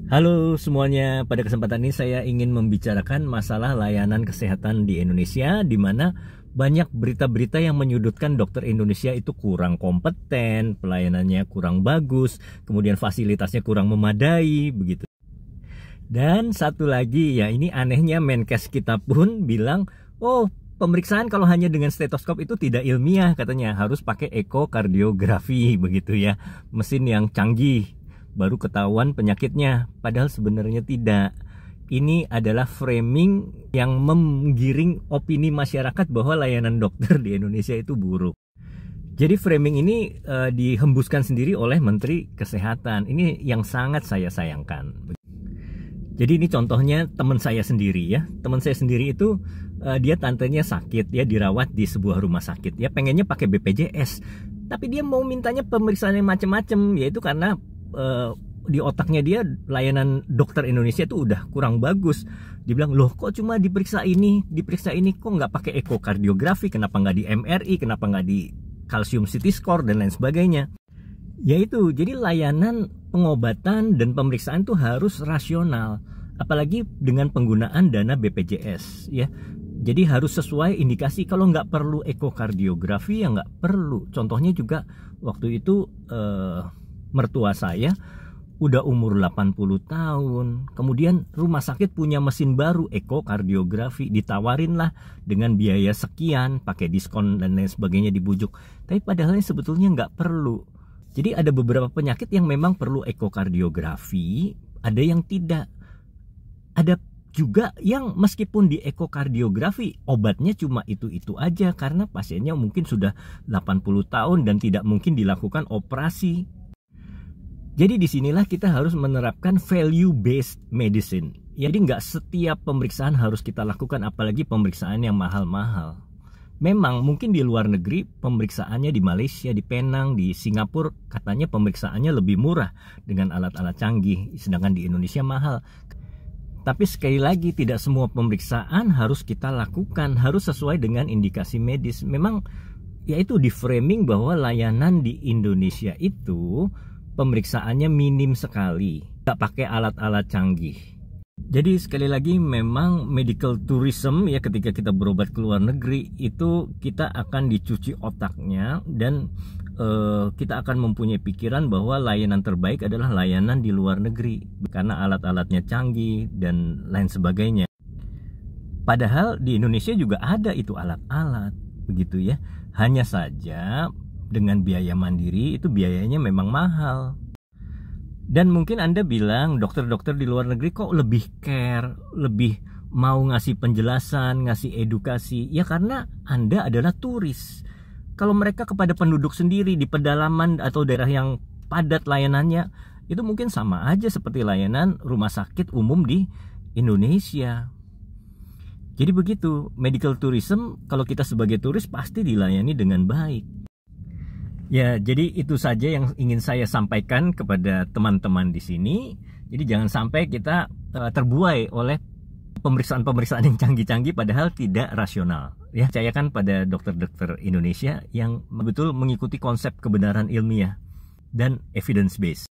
Halo semuanya, pada kesempatan ini saya ingin membicarakan masalah layanan kesehatan di Indonesia, di mana banyak berita-berita yang menyudutkan dokter Indonesia itu kurang kompeten, pelayanannya kurang bagus, kemudian fasilitasnya kurang memadai, begitu. Dan satu lagi, ya ini anehnya Menkes kita pun bilang, oh pemeriksaan kalau hanya dengan stetoskop itu tidak ilmiah, katanya harus pakai ekokardiografi, begitu ya, mesin yang canggih baru ketahuan penyakitnya, padahal sebenarnya tidak. Ini adalah framing yang menggiring opini masyarakat bahwa layanan dokter di Indonesia itu buruk. Jadi framing ini dihembuskan sendiri oleh Menteri Kesehatan. Ini yang sangat saya sayangkan. Jadi ini contohnya teman saya sendiri ya. Teman saya sendiri itu dia tantenya sakit, ya dirawat di sebuah rumah sakit. Ya pengennya pakai BPJS, tapi dia mau mintanya pemeriksaan yang macam-macam, yaitu karena di otaknya dia layanan dokter Indonesia itu udah kurang bagus. Dibilang, loh kok cuma diperiksa ini, kok nggak pakai ekokardiografi, kenapa nggak di MRI, kenapa nggak di kalsium CT score dan lain sebagainya. Yaitu, jadi layanan pengobatan dan pemeriksaan itu harus rasional, apalagi dengan penggunaan dana BPJS ya. Jadi harus sesuai indikasi. Kalau nggak perlu ekokardiografi ya nggak perlu. Contohnya juga waktu itu mertua saya udah umur 80 tahun, kemudian rumah sakit punya mesin baru ekokardiografi, ditawarin lah dengan biaya sekian, pakai diskon dan lain sebagainya, dibujuk. Tapi padahalnya sebetulnya nggak perlu. Jadi ada beberapa penyakit yang memang perlu ekokardiografi, ada yang tidak. Ada juga yang meskipun di ekokardiografi obatnya cuma itu-itu aja karena pasiennya mungkin sudah 80 tahun dan tidak mungkin dilakukan operasi. Jadi disinilah kita harus menerapkan value-based medicine. Jadi nggak setiap pemeriksaan harus kita lakukan, apalagi pemeriksaan yang mahal-mahal. Memang mungkin di luar negeri pemeriksaannya di Malaysia, di Penang, di Singapura katanya pemeriksaannya lebih murah dengan alat-alat canggih, sedangkan di Indonesia mahal. Tapi sekali lagi tidak semua pemeriksaan harus kita lakukan, harus sesuai dengan indikasi medis. Memang yaitu di framing bahwa layanan di Indonesia itu pemeriksaannya minim sekali, nggak pakai alat-alat canggih. Jadi sekali lagi memang medical tourism ya, ketika kita berobat ke luar negeri itu kita akan dicuci otaknya dan kita akan mempunyai pikiran bahwa layanan terbaik adalah layanan di luar negeri karena alat-alatnya canggih dan lain sebagainya. Padahal di Indonesia juga ada itu alat-alat, begitu ya. Hanya saja dengan biaya mandiri itu biayanya memang mahal. Dan mungkin Anda bilang dokter-dokter di luar negeri kok lebih care, lebih mau ngasih penjelasan, ngasih edukasi. Ya karena Anda adalah turis. Kalau mereka kepada penduduk sendiri di pedalaman atau daerah yang padat layanannya, itu mungkin sama aja seperti layanan rumah sakit umum di Indonesia. Jadi begitu, medical tourism kalau kita sebagai turis pasti dilayani dengan baik. Ya, jadi itu saja yang ingin saya sampaikan kepada teman-teman di sini. Jadi jangan sampai kita terbuai oleh pemeriksaan-pemeriksaan yang canggih-canggih padahal tidak rasional. Ya, percayakan pada dokter-dokter Indonesia yang betul mengikuti konsep kebenaran ilmiah dan evidence based.